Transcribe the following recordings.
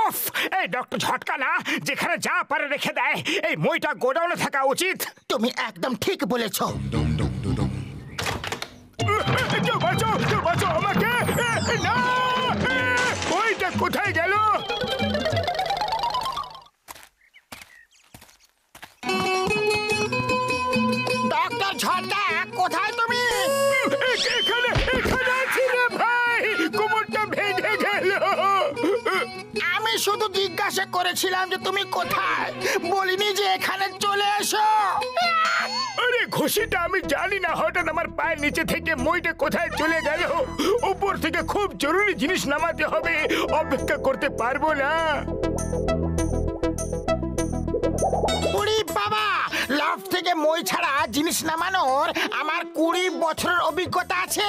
Of! এই doctor ঝটকা না, যেখানে যা পারে রেখে দেয়। এই মইটা গোডাউনে থাকা উচিত। তুমি একদম ঠিক বলেছো। কেউ বাঁচাও, কেউ বাঁচাও আমাকে! না! মইটা কোথায় গেল? ডক্টর ঝটকা, কোথায় তুমি? এখানে এখানে আছি রে ভাই! কোমরটা ভেঙে গেল। আমি শুধু জিজ্ঞাসা করেছিলাম যে তুমি কোথায়, বলিনি যে এখানে চলে এসো। আরে ঘুষিটা আমি জানি না, হঠাৎ আমার পায়ের নিচে থেকে মইটা কোথায় চলে গেল। উপর থেকে খুব জরুরি জিনিস নামাতে হবে, অপেক্ষা করতে পারবো না। উড়ি বাবা, লফট থেকে মই ছাড়া জিনিস নামানোর আমার 20 বছরের অভিজ্ঞতা আছে।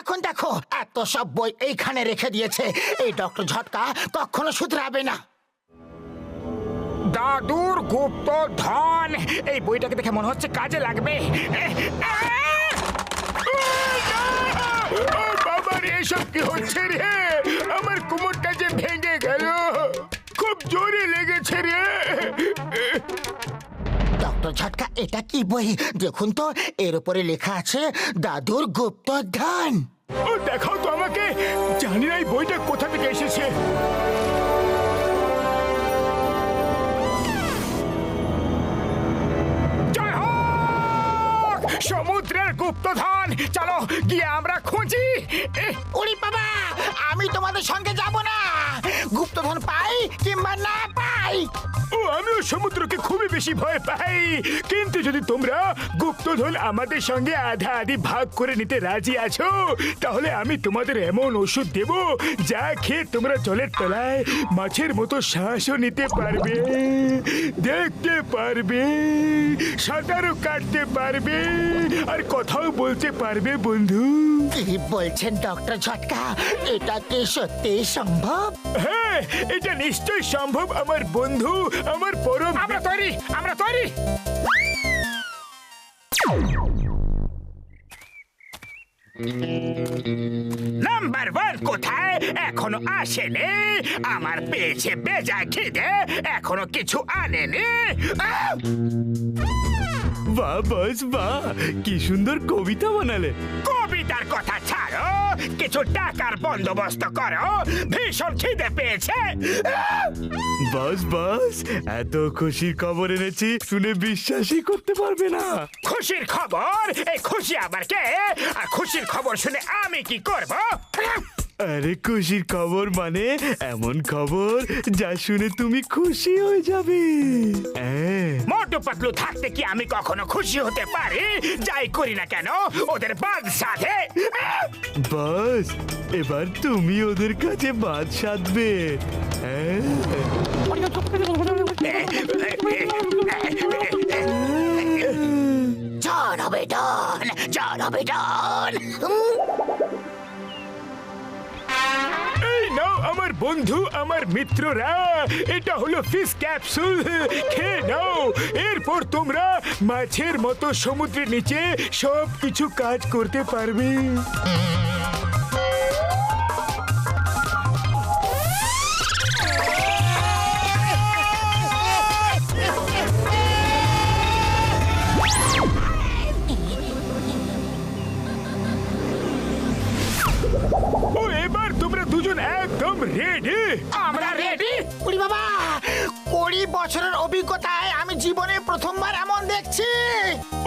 এখন দেখো, এত সব বই এইখানে রেখে দিয়েছে। এই ডক্টর ঝটকা কখনো শুধরাবে না। দাদুর গুপ্ত ধন, এই বইটাকে দেখে মনে হচ্ছে কাজে লাগবে। বাবার এসব কি হচ্ছে রে? আমার কোমরটা যে ভেঙে গেল, খুব জোরে লেগেছে রে। ডক্টর ঝটকা, এটা কি বই? দেখুন তো, এর উপরে লেখা আছে দাদুর গুপ্ত ধন। ও দেখাও তো আমাকে, জানি না এই বইটা কোথা থেকে এসেছে। জয় হোক সমুদ্রের গুপ্তধন! চলো গিয়ে আমরা খুঁজি। উড়ি বাবা, আমি তোমাদের সঙ্গে যাব না। গুপ্তধন পাই কিংবা না পাই, ও আমিও সমুদ্রকে খুবই বেশি ভয় পাই, কিন্তু যদি তোমরা গুপ্তধন আমাদের সঙ্গে আধা আধি ভাগ করে নিতে রাজি আছো, তাহলে আমি তোমাদের এমন ওষুধ দেব যা খেয়ে তোমরা জলের তলায় মাছের মতো শ্বাসও নিতে পারবে, দেখতে পারবে, সাঁতারও কাটতে পারবে, আর কথাও বলতে পারবে। বন্ধু, কি বলছেন ডক্টর ঝটকা? এটা কি সত্যি সম্ভব? হ্যাঁ, এটা নিশ্চয়ই সম্ভব আমার বন্ধু, আমার পরম। আমরা তৈরি, আমরা তৈরি। নাম্বার 1 কোথায়? এখনো আসেনি। আমার পেয়েছে বেজা খিদে, এখনো কিছু আনেনি। বাহ বস বাহ, কি সুন্দর কবিতা বানালে। কবিতার কথা ছাড়ো, কিছু টাকার বন্দোবস্ত করো, ভীষণ খিদে পেয়েছে। বস বস, এত খুশির খবর এনেছি, শুনে বিশ্বাসই করতে পারবে না। খুশির খবর? এই খুশি আবার কে? আর খুশির খবর শুনে আমি কি করব? আরে খুশির খবর মানে এমন খবর যা শুনে তুমি খুশি হয়ে যাবে। মোটু পাতলু থাকতে কি আমি কখনো খুশি হতে পারি? যাই করি না কেন, ওদের বাদ সাধে। বস, এবার তুমি ওদের কাছে বাদ সাধবে। ঝড় হবে ডন, ঝড় হবে ডন। এই নাও আমার বন্ধু, আমার মিত্ররা, এটা হলো ফিশ ক্যাপসুল, খেয়ে নাও। এরপর তোমরা মাছের মতো সমুদ্রের নিচে সব কিছু কাজ করতে পারবে। ও এবার তোমরা দুজন একদম রেডি? আমরা রেডি। উড়ি বাবা, 20 বছরের অভিজ্ঞতায় আমি জীবনে প্রথমবার এমন দেখছি।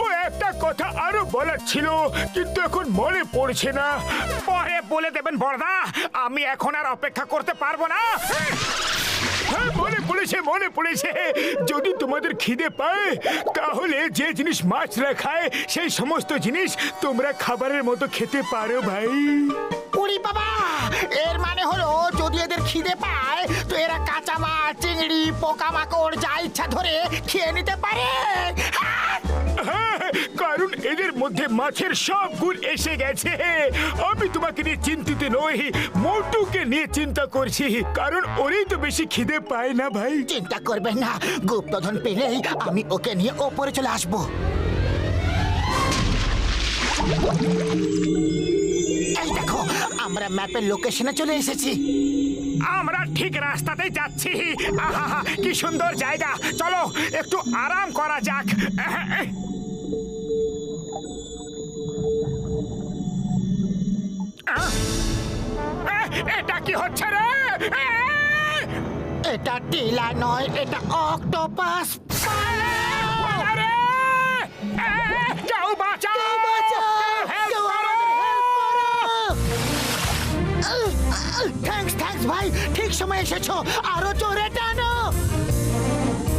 ও একটা কথা আরো বলার ছিল, কিন্তু এখন মনে পড়ছে না। পরে বলে দেবেন বড়দা, আমি এখন আর অপেক্ষা করতে পারবো না। হ্যাঁ, মনে পড়েছে, মনে পড়েছে। যদি তোমাদের খিদে পায়, তাহলে যে জিনিস মাছরা খায় সেই সমস্ত জিনিস তোমরা খাবারের মতো খেতে পারো ভাই। উড়ি বাবা, এর মানে হলো যদি এদের খিদে পায় তো এরা কাঁচা মাছ, চিংড়ি, পোকামাকড় যা ইচ্ছা ধরে খেয়ে নিতে পারে। হ্যাঁ, কারণ এদের মধ্যে মাছের সব গুণ এসে গেছে। আমি তোমাকে নিয়ে চিন্তিত নই, মোটুকে নিয়ে চিন্তা করছি, কারণ ওরই তো বেশি খিদে পায় না ভাই। চিন্তা করবেন না, গুপ্তধন পেলেই আমি ওকে নিয়ে ওপরে চলে আসবো। এই দেখো, আমরা ম্যাপের লোকেশনে চলে এসেছি। আমরা ঠিক রাস্তাতেই যাচ্ছি। আহা, কি সুন্দর জায়গা, চলো একটু আরাম করা যাক। এটা কি হচ্ছে রে? এটা টিলা নয়, এটা অক্টোপাস। কেউ বাঁচাও! থ্যাঙ্কস ভাই, ঠিক সময় এসেছো। আরো জোরে টানো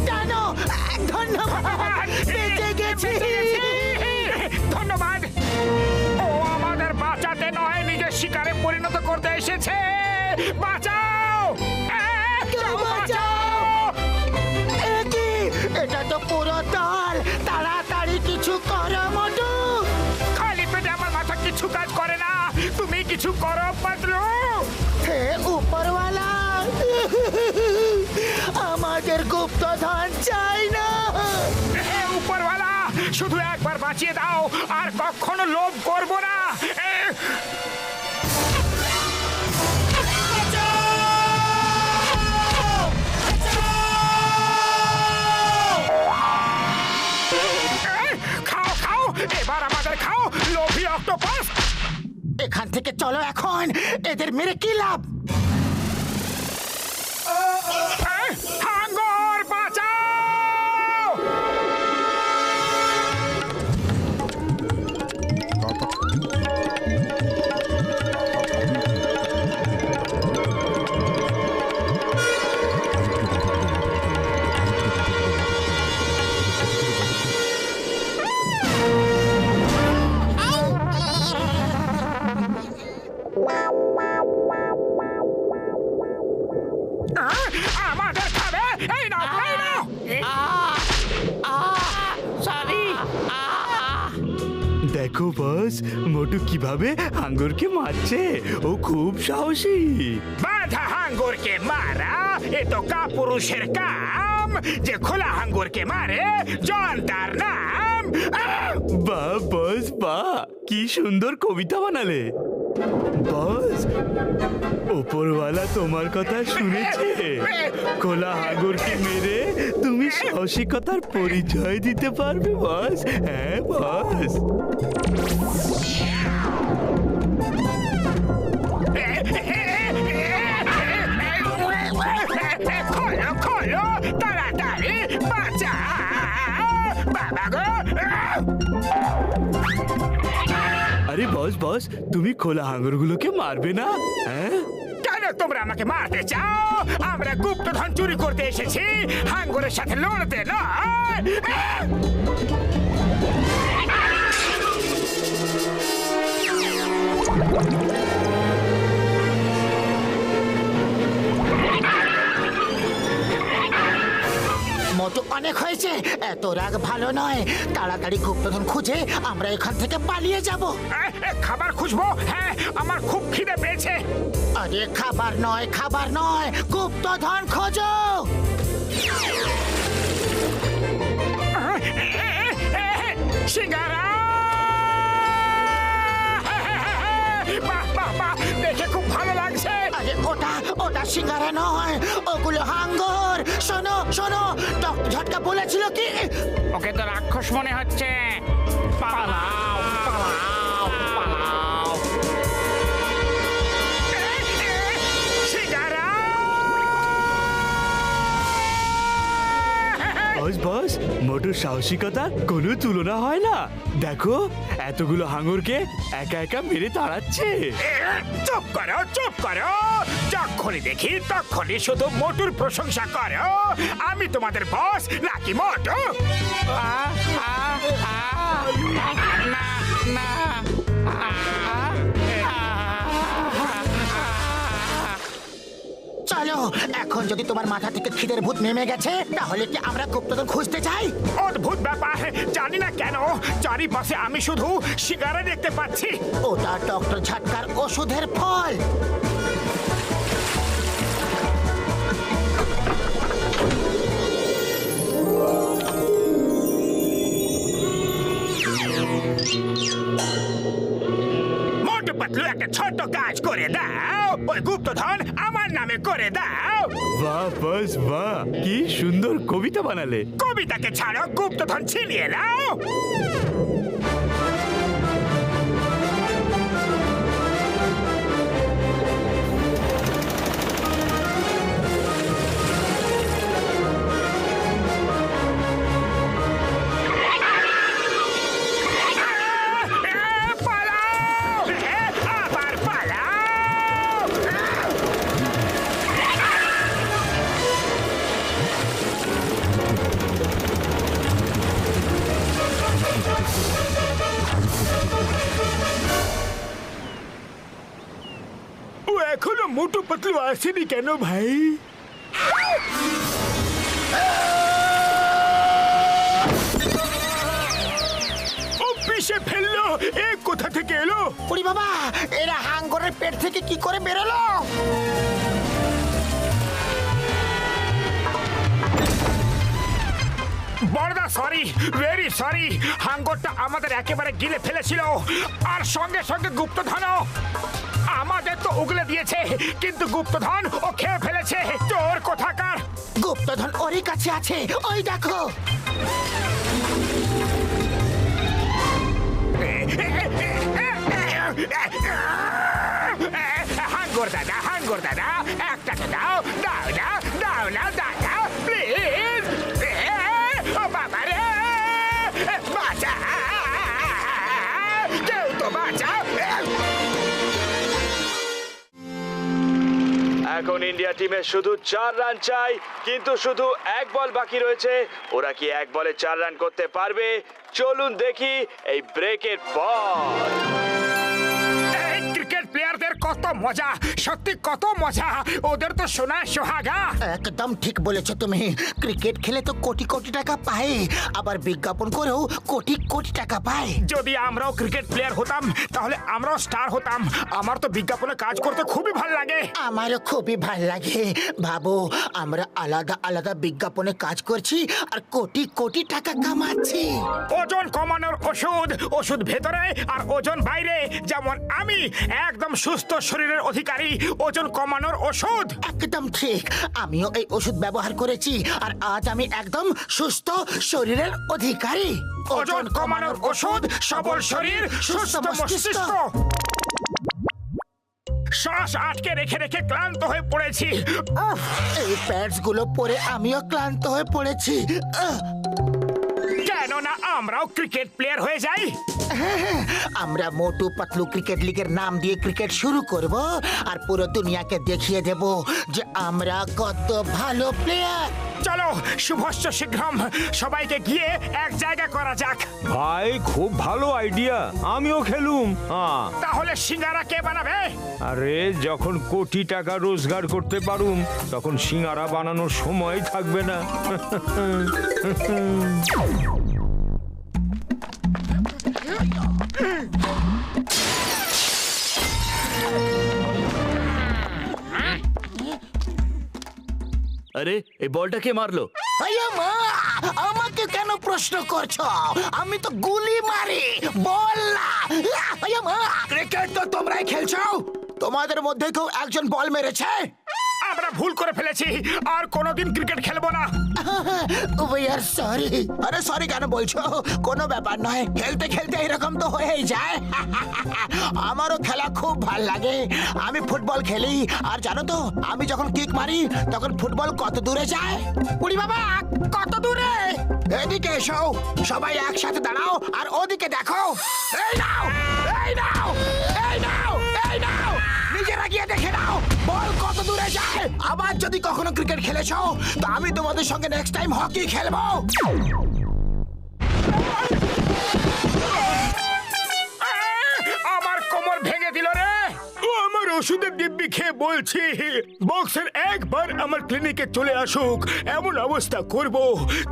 টানো। ধন্যবাদ, বেঁচে গেছি। ধন্যবাদ। ও আমাদের বাঁচাতে নয়, নিজের শিকারে পরিণত করতে এসেছে। বাঁচাও! কেউ বাঁচাও! এটা তো পুরো দল, তাড়াতাড়ি কিছু করো মোটু। খালি পেটে আমার মাথা কিছু কাজ করে না, তুমি কিছু করো পাতলু। হে উপরওয়ালা, আমাদের গুপ্তধন চাই না। হে উপরওয়ালা, শুধু একবার বাঁচিয়ে দাও, আর কখনো লোভ করব না। খাও খাও, এবার আমাদের খাও, লোভী অক্টোপাস। এখান থেকে চলো এখন, এদের মেরে কি লাভ? হাঙ্গর বাঁচাও! আমাদের খাবে, এই নাও, এই নাও। দেখো বস, মোটু কিভাবে হাঙ্গরকে মারছে। ও খুব সাহসী। বাঁধা হাঙ্গরকে মারা এ তো কাপুরুষের কাম। যে খোলা হাঙ্গরকে মারে, জন তার নাম। বাহ বস বাহ, কি সুন্দর কবিতা বানালে। বস, ওপরওয়ালা তোমার কথা শুনেছে। খোলা হাঙ্গরকে মেরে তুমি সাহসিকতার পরিচয় দিতে পারবে বস। হ্যাঁ বস। খোলো খোলো, তাড়াতাড়ি বাঁচাও বাবা গো। আরে বস বস, তুমি খোলা হাঙ্গরগুলোকে মারবে না? হ্যাঁ, কেন তোমরা আমাকে মারতে চাও? আমরা গুপ্তধন চুরি করতে এসেছি, হাঙ্গরের সাথে লড়তে নয়। মোটু, অনেক হয়েছে, এত রাগ ভালো নয়। তাড়াতাড়ি গুপ্তধন খুঁজে আমরা এখান থেকে পালিয়ে যাব। খাবার খুঁজবো? হ্যাঁ, আমার খুব খিদে পেয়েছে। আরে খাবার নয়, গুপ্তধন খোঁজো। সিঙ্গারা! বাহ বাহ বাহ, দেখে খুব ভালো লাগছে। আরে ওটা সিঙ্গারা নয়, ওগুলো হাঙ্গর। শোনো, ডক্টর ঝটকা বলেছিল কি? ওকে তো রাক্ষস মনে হচ্ছে। পালাও পালাও পালাও। সিঙ্গারা! বস বস, মোটুর সাহসিকতা কোনো তুলনা হয় না। দেখো, এতগুলো হাঙ্গরকে একা একা মেরে তাড়াচ্ছে। চুপ করো। যখনই দেখি তখনই শুধু মোটুর প্রশংসা করো। আমি তোমাদের বস নাকি মোটু? না না। চলো এখন যদি তোমার মাথা থেকে খিদের ভূত নেমে গেছে তাহলে কি আমরা গুপ্তধন খুঁজতে চাই? অদ্ভুত ব্যাপার, জানি না কেন চারিপাশে আমি শুধু শিকারে দেখতে পাচ্ছি। ওটা ডক্টর ঝাটকার ওষুধের ফল। মোটু পাতলু একটা ছোট্ট কাজ করে দাও, ওই গুপ্তধন আমার নামে করে দাও। বাহ বাস বাহ, কি সুন্দর কবিতা বানালে। কবিতাকে ছাড়ো, গুপ্তধন ছিনিয়ে নাও। পালাও! আবার পালাও! ও এখনো মোটু পাতলু আসেনি কেন ভাই? ও পিষে ফেললো, এ কোথা থেকে এলো? ওরে বাবা, এরা হাঙ্গরের পেট থেকে কি করে বেরোলো? বড়দা সরি, ভেরি সরি। হাঙ্গরটা আমাদের একেবারে গিলে ফেলেছিল, আর সঙ্গে সঙ্গে গুপ্তধনও। আমাদের তো উগলে দিয়েছে, কিন্তু গুপ্তধন ও খেয়ে ফেলেছে। চোর কোথাকার! গুপ্তধন ওরই কাছে আছে, ওই দেখো। হাঙ্গর দাদা, হাঙ্গর দাদা, একটাকে দাও, দাও না, দাও না দাদা, প্লিজ। ও বাবা রে, বাঁচা, কেউ তো বাঁচাও। এখন ইন্ডিয়া টিমের শুধু 4 রান চাই, কিন্তু শুধু 1 বল বাকি রয়েছে। ওরা কি 1 বলে 4 রান করতে পারবে? চলুন দেখি এই ব্রেকের পর। এই ক্রিকেট প্লেয়ারদের কত মজা, সত্যি কত মজা। ওদের তো সোনা সোহাগা। একদম ঠিক বলেছো তুমি। ক্রিকেট খেলে তো কোটি কোটি টাকা পায়, আবার বিজ্ঞাপন করেও কোটি কোটি টাকা পায়। যদি আমরাও ক্রিকেট প্লেয়ার হতাম তাহলে আমরাও স্টার হতাম। আমার তো বিজ্ঞাপনে কাজ করতে খুবই ভালো লাগে। আমারও খুবই ভাল লাগে। ভাবো, আমরা আলাদা আলাদা বিজ্ঞাপনে কাজ করছি আর কোটি কোটি টাকা কামাচ্ছি। ওজন কমানোর ওষুধ, ওষুধ ভেতরে আর ওজন বাইরে। যেমন আমি একদম সুস্থ শরীরের অধিকারী, ওজন কমানোর ওষুধ। একদম ঠিক, আমিও এই ওষুধ ব্যবহার করেছি আর আজ আমি একদম সুস্থ শরীরের অধিকারী। ওজন কমানোর ওষুধ, সবল শরীর, সুস্থ মস্তিষ্ক। শ্বাস আটকে রেখে রেখে ক্লান্ত হয়ে পড়েছি। উফ, এই প্যাডস গুলো পরে আমিও ক্লান্ত হয়ে পড়েছি। কেননা আমরাও ক্রিকেট প্লেয়ার হয়ে যাই। আমরা মোটু পাতলু ক্রিকেট লিগের নাম দিয়ে ক্রিকেট শুরু করব আর পুরো দুনিয়াকে দেখিয়ে দেব যে আমরা কত ভালো প্লেয়ার। চলো শুভস্য শীঘ্রম, সবাইকে গিয়ে এক জায়গা করা যাক। ভাই খুব ভালো আইডিয়া, আমিও খেলুম। তাহলে সিঙ্গারা কে বানাবে? আরে যখন কোটি টাকা রোজগার করতে পারুম তখন সিঙ্গারা বানানোর সময় থাকবে না। আরে এই বলটা কে মারলো? আয়া মা, আমাকে কেন প্রশ্ন করছো? আমি তো গুলি মারি, বল না। আয়া মা, ক্রিকেট তো তোমরাই খেলছো, তোমাদের মধ্যে কেউ একজন বল মেরেছে? আমরা ভুল করে ফেলেছি, আর কোনোদিন ক্রিকেট খেলবো না। We are sorry. আরে সরি কেন বলছো? কোনো ব্যাপার নয়, খেলতে খেলতে এরকম তো হয়েই যায়। আমারও খেলা খুব ভাল লাগে, আমি ফুটবল খেলি। আর জানো তো, আমি যখন কিক মারি তখন ফুটবল কত দূরে যায়? উড়ি বাবা, কত দূরে! এদিকে এসো, সবাই একসাথে দাঁড়াও আর ওদিকে দেখো। এই নাও, এই নাও, এই নাও, এই নাও, নিজেরা গিয়ে দেখে নাও বল কত দূরে যায়। আবার যদি কখনো ক্রিকেট খেলেছো তো আমি তোমাদের সঙ্গে নেক্সট টাইম হকি খেলবো। আমার কোমর ভেঙে দিল রে। ও আমার ওষুধের দিব্যি খেয়ে বলছি, বক্সার একবার আমার ক্লিনিকে চলে আসুক, এমন অবস্থা করব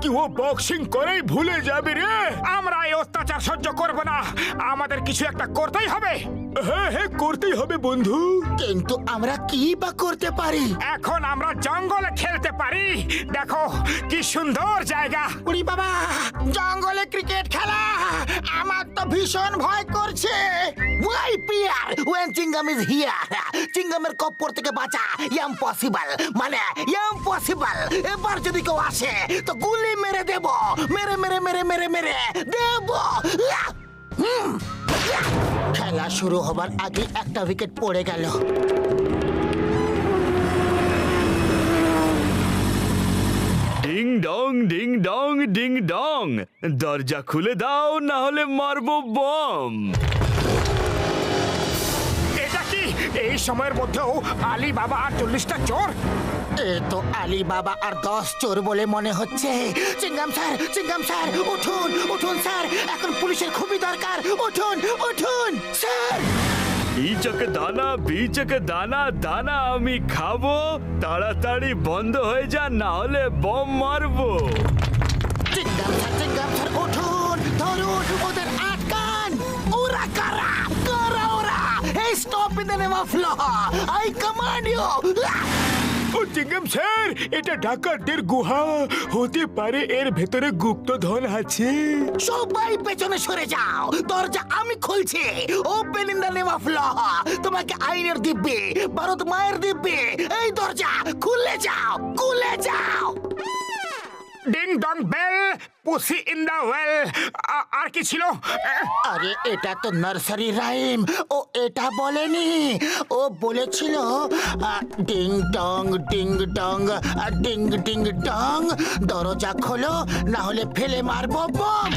কি ও বক্সিং করাই ভুলে যাবে রে। আমরা এই অত্যাচার সহ্য করব না, আমাদের কিছু একটা করতেই হবে। হ্যাঁ হ্যাঁ, করতেই হবে বন্ধু। কিন্তু আমরা কি বা করতে পারি? এখন আমরা জঙ্গলে খেলতে পারি, দেখো কি সুন্দর জায়গা। উড়ি বাবা, জঙ্গলে ক্রিকেট খেলা আমার তো ভীষণ ভয় করছে। Why fear when Chingam is here, চিঙ্গামের কপ্পর থেকে বাঁচা ইম্পসিবল, মানে ইম্পসিবল। এবার যদি কেউ আসে তো গুলি মেরে দেব, মেরে মেরে মেরে মেরে মেরে দেব। খেলা শুরু হবার আগে একটা উইকেট পড়ে গেল। Ding dong ding dong ding dong, দরজা খুলে দাও না হলে মারবো বম। এটা কি এই সময়ের মধ্যেও আলী বাবা আর 40টা চোর? এ তো আলী বাবা আর 10 চোর বলে মনে হচ্ছে। চিঙ্গাম স্যার উঠুন উঠুন স্যার, এখন পুলিশের খুবই দরকার। উঠুন উঠুন স্যার। বিচকে দানা, বিচকে দানা, দানা আমি খাবো, তাড়াতাড়ি বন্ধ হয়ে যা না হলে বম মারবো। চিঙ্গাম স্যার উঠুন, ধরুন ওদের, আটকান। ওরা কারা? কারা ওরা? এই stop in the name of law, I command you. ও চিঙ্গাম স্যার, এটা ডাকাতদের গুহা হতে পারে, এর ভেতরে গুপ্তধন আছে। সবাই পেছনে সরে যাও, দরজা আমি খুলছি। Open in the name of law, তোমাকে আইনের দিব্যে, ভারত মায়ের দিব্যে, এই দরজা খুলে যাও, খুলে যাও। Ding dong bell, pussy in the well, আর কি ছিল? আরে এটা তো নার্সারি রাইম, ও এটা বলেনি। ও বলেছিল ding dong ding dong ding ding dong, দরজা খোলো না হলে ফেলে মারবো বম।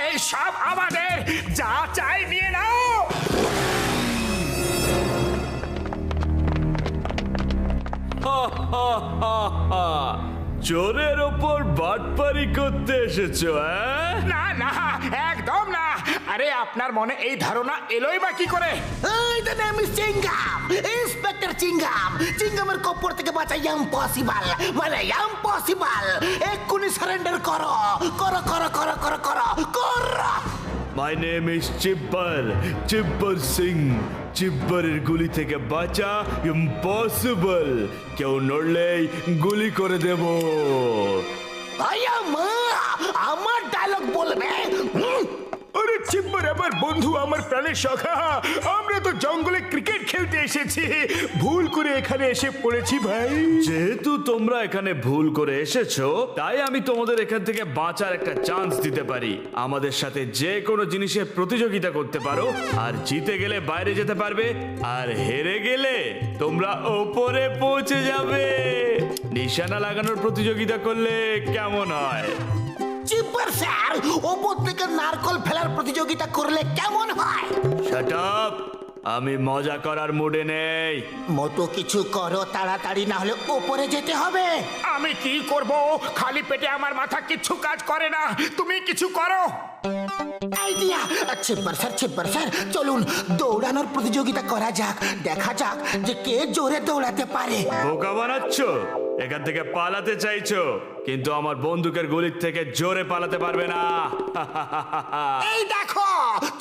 এই সব আমাদের, যা চাই নিয়ে নাও। চোরের ওপর বাটপারি করতে এসেছো, হ্যাঁ? না না, একদম না। আরে আপনার মনে এই ধারণা এলোই বা কি করে? The name is Chingam, inspector Chingam. চিঙ্গামের কপ্পর থেকে বাঁচা ইম্পসিবল, মানে ইম্পসিবল। এক্ষুনি সারেন্ডার করো, করো করো করো করো করো করো। My name is Chibbar, Chibbar Singh. চিব্বরের গুলি থেকে বাঁচা ইম্পসিবল, কেউ নড়লেই গুলি করে দেব। ভাইয়া মা, আমার ডায়লগ বলবে। আরে চিব্বর আমার বন্ধু, আমার প্রাণের সখা, আমরা তো জঙ্গলে ক্রিকেট খেলতে এসেছি, ভুল করে এখানে এসে পড়েছি ভাই। যেহেতু তোমরা এখানে ভুল করে এসেছো, তাই আমি তোমাদের এখান থেকে বাঁচার একটা চান্স দিতে পারি। আমাদের সাথে যে কোনো জিনিসে প্রতিযোগিতা করতে পারো, আর জিতে গেলে বাইরে যেতে পারবে, আর হেরে গেলে তোমরা ওপরে পৌঁছে যাবে। নিশানা লাগানোর প্রতিযোগিতা করলে কেমন হয়? চিব্বর স্যার, ওপর থেকে নারকল ফেলার প্রতিযোগিতা করলে কেমন হয়? শাট আপ, আমি মজা করার মুডে নেই। মতো কিছু করো তাড়াতাড়ি, না হলে ওপরে যেতে হবে। আমি কি করব? খালি পেটে আমার মাথা কিচ্ছু কাজ করে না, তুমি কিছু করো। আইডিয়া। চিব্বর স্যার চলুন দৌড়ানোর প্রতিযোগিতা করা যাক, দেখা যাক যে কে জোরে দৌড়াতে পারে। বোকা বানাচ্ছ? এখান থেকে পালাতে চাইছো, কিন্তু আমার বন্দুকের গুলির থেকে জোরে পালাতে পারবে না। এই দেখো,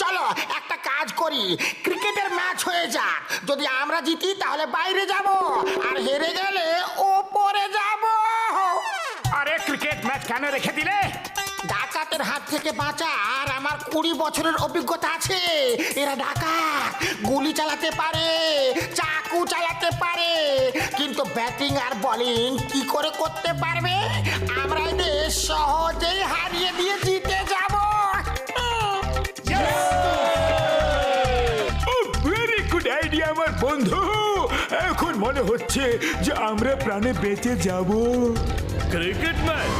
চলো একটা কাজ করি, ক্রিকেটের ম্যাচ হয়ে যাক। যদি আমরা জিতি তাহলে বাইরে যাব, আর হেরে গেলে ওপরে যাব। আরে ক্রিকেট ম্যাচ কেন রেখে দিলে? ডাকাতের হাত থেকে বাঁচা আর আমার 20 বছরের অভিজ্ঞতা আছে। এরা ডাকাত, গুলি চালাতে পারে, চাকু চালাতে পারে, কিন্তু ব্যাটিং আর বোলিং কি করে করতে পারবে? আমরা এদের সহজেই হারিয়ে দিয়ে জিতে যাব। ভেরি গুড আইডিয়া আমার বন্ধু, এখন মনে হচ্ছে যে আমরা প্রাণে বেঁচে যাব। Cricket match?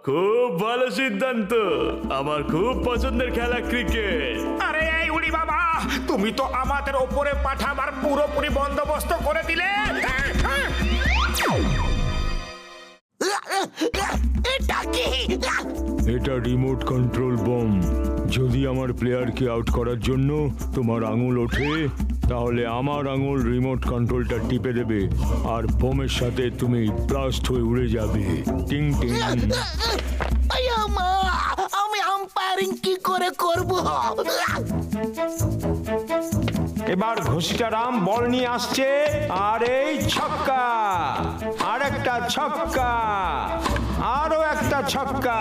খুব ভালো সিদ্ধান্ত, আমার খুব পছন্দের খেলা ক্রিকেট। আরে এই উড়ি বাবা, তুমি তো আমাদের ওপরে পাঠাবার পুরোপুরি বন্দোবস্ত করে দিলে। এটা কি? এটা রিমোট কন্ট্রোল বম। যদি আমার প্লেয়ারকে আউট করার জন্য তোমার আঙুল ওঠে, তাহলে আমার আঙুল রিমোট কন্ট্রোলটা টিপে দেবে আর বোমের সাথে তুমি ব্লাস্ট হয়ে উড়ে যাবে। টিং টিং। আয়া মা, আমি আম্পায়ারিং কি করে করব? এবার ঘষিটা রাম বল নিয়ে আসছে, আর এই ছক্কা, আর একটা ছক্কা, আরো একটা ছক্কা।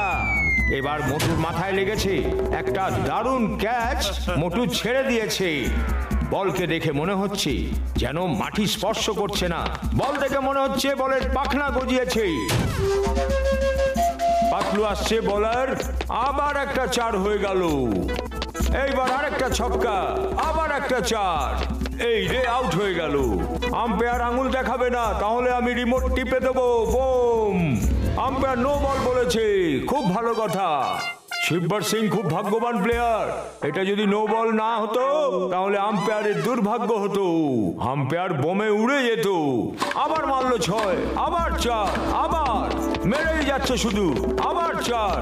এবার মোটুর মাথায় লেগেছে, একটা দারুণ ক্যাচ মোটু ছেড়ে দিয়েছে। বলকে দেখে মনে হচ্ছে যেন মাটি স্পর্শ করছে না, বল দেখে মনে হচ্ছে বলের পাখনা গজিয়েছে। পাতলু আসছে বলার, আবার একটা 4 হয়ে গেল। এইবার আরেকটা ছক্কা, আবার একটা 4। এই রে, আউট হয়ে গেল। আম্পায়ার আঙুল দেখাবে না, তাহলে আমি রিমোট টিপে দেবো। বোম! আম্পায়ার নো বল বলেছে, খুব ভালো কথা। শিববার সিং খুব ভাগ্যবান প্লেয়ার। এটা যদি নো বল না হতো তাহলে আম্পায়ারের দুর্ভাগ্য হতো, আম্পায়ার বোমে উড়ে যেত। আবার মারলো 6, আবার 4, আবার মেরেই যাচ্ছে শুধু, আবার 4।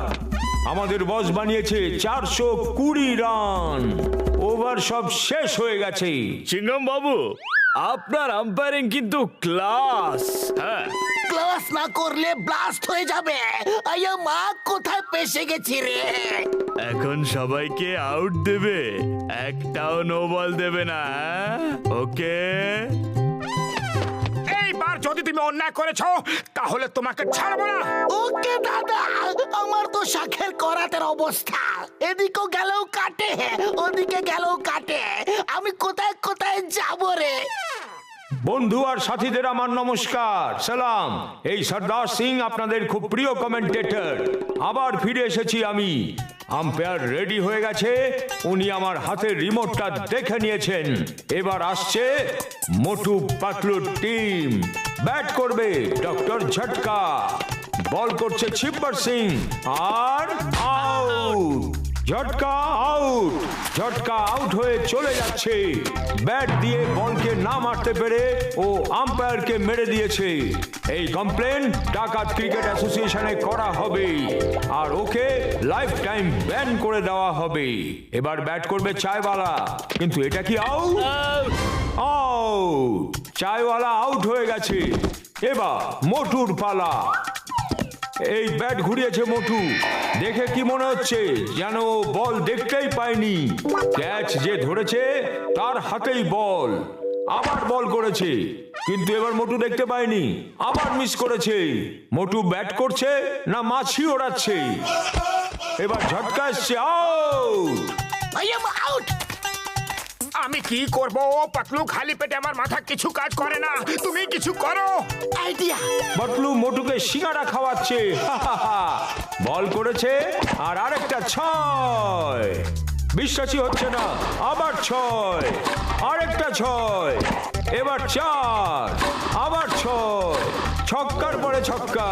আমাদের বস বানিয়েছে 420 রান। ওভার সব শেষ হয়ে গেছে। চিংগাম বাবু, আপনার আম্পায়ারিং কিন্তু ক্লাস। হ্যাঁ, ক্লাস না করলে ব্লাস্ট হয়ে যাবে। আয়া মা, কোথায় পেশে গেছি রে? এখন সবাইকে আউট দেবে, একটাও নো বল দেবে না। ওকে, এইবার যদি তুমি অন্যায় করেছো তাহলে তোমাকে ছাড়বো না। ওকে দাদা, আমার তো শাখের করাতের অবস্থা। এদিকেও গেলেও কাটে, ওদিকে গেলেও কাটে। আমি কোথায় কোথায় যাব রে? বন্ধু আর সাথীদের আমার নমস্কার, সালাম। এই সর্দার সিং আপনাদের খুব প্রিয় কমেন্টেটর। আবার ফিরে এসেছি আমি। আম্পায়ার রেডি হয়ে গেছে, উনি আমার হাতের রিমোটটা দেখে নিয়েছেন। এবার আসছে মোটু পাতলুর টিম। ব্যাট করবে ডক্টর ঝটকা, বল করছে শিববার সিং, আর আউট। ঝটকা আউট। ঝটকা আউট হয়ে চলে যাচ্ছে। ব্যাট দিয়ে বলকে না মারতে পেরে ও আম্পায়ারকে মেরে দিয়েছে। এই কমপ্লেন ডাকাত ক্রিকেট অ্যাসোসিয়েশনে করা হবে আর ওকে লাইফ টাইম ব্যান করে দেওয়া হবে। এবার ব্যাট করবে চায়ওয়ালা, কিন্তু এটা কি আউট? আউট। চায়ওয়ালা আউট হয়ে গেছে। এবার মোটুর পালা। এই ব্যাট ঘুরিয়েছে মোটু। দেখে কি মনে হচ্ছে যেন বল দেখতেই পায়নি। ক্যাচ যে ধরেছে তার হাতেই বল। আবার বল করেছে, কিন্তু এবার মোটু দেখতে পায়নি, আবার মিস করেছে। মোটু ব্যাট করছে না মাছি ওড়াচ্ছে? এবার ঝটকা এসছে, আউট। আয়া মা, আউট। আমি কি করব? পাতলু খালি পেটে আমার মাথা কিছু কাজ করে না। তুমি কিছু করো। আইডিয়া। পাতলু মোটুকে সিঙ্গারা খাওয়াচ্ছে। বল করেছে আর আরেকটা 6। বিশ্বাসই হচ্ছে না। আবার 6, আরেকটা 6, এবার 4, আবার 6। ছক্কার পরে ছক্কা।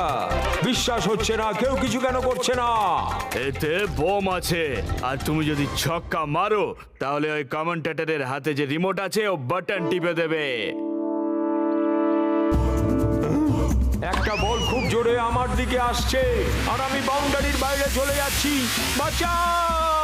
বিশ্বাস হচ্ছে না, কেউ কিছু কেন করছে না? এতে বোম আছে, আর তুমি যদি ছক্কা মারো তাহলে ওই কমেন্টেটরের হাতে যে রিমোট আছে ও বাটন টিপে দেবে। একটা বল খুব জোরে আমার দিকে আসছে আর আমি বাউন্ডারির বাইরে চলে যাচ্ছি। বাঁচাও!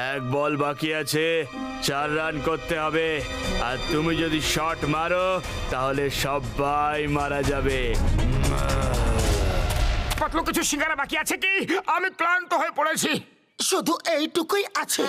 এক বল বাকি আছে, 4 রান করতে হবে। আর তুমি যদি শট মারো তাহলে সবাই মারা যাবে। পাতলু, কিছু সিঙ্গারা বাকি আছে কি? আমি ক্লান্ত হয়ে পড়েছি। শুধু এইটুকুই আছে।